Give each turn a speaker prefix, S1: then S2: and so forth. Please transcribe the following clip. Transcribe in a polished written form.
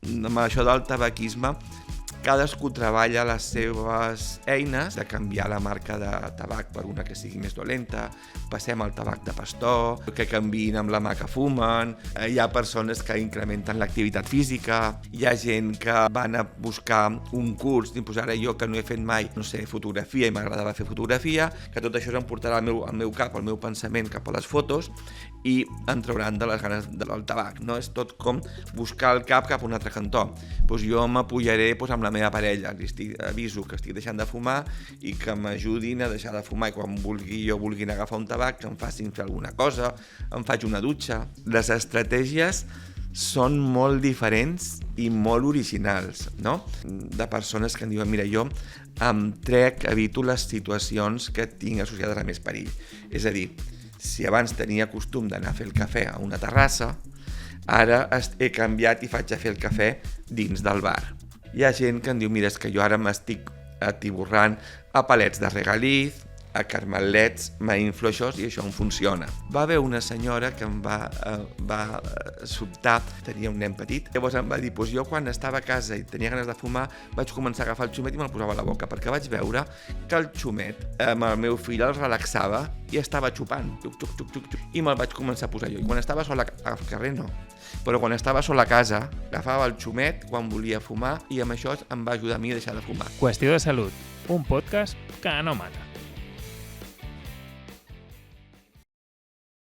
S1: amb això del tabaquisme, cadascú treballa les seves eines de canviar la marca de tabac per una que sigui més dolenta, passem al tabac de pastor, que canviïn amb la mà que fumen, hi ha persones que incrementen l'activitat física, hi ha gent que van a buscar un curs, doncs ara jo que no he fet mai, no sé, fotografia i m'agradava fer fotografia, que tot això em portarà al meu cap, al meu pensament cap a les fotos i em trauran de les ganes del tabac, no? És tot com buscar el cap a un altre cantó. Doncs jo m'apoyaré amb la meva parella, aviso que estic deixant de fumar i que m'ajudin a deixar de fumar, i quan vulguin agafar un tabac, que em facin fer alguna cosa, em faig una dutxa. Les estratègies són molt diferents i molt originals, no? De persones que em diuen, mira, jo evito les situacions que tinc associades a més perill. És a dir, si abans tenia costum d'anar a fer el cafè a una terrassa, ara he canviat i faig a fer el cafè dins del bar. Hi ha gent que em diu, mira, és que jo ara m'estic atiborrant a palets de regaliz, a carmelets, m'influeixos i això em funciona. Va haver una senyora que em va sobtar, tenia un nen petit, llavors em va dir, jo quan estava a casa i tenia ganes de fumar vaig començar a agafar el xumet i me'l posava a la boca, perquè vaig veure que el xumet amb el meu fill el relaxava i estava xupant, i me'l vaig començar a posar jo. I quan estava sol al carrer no, però quan estava sol a casa agafava el xumet quan volia fumar i amb això em va ajudar a mi a deixar de fumar.
S2: Qüestió de salut, un podcast que no mata.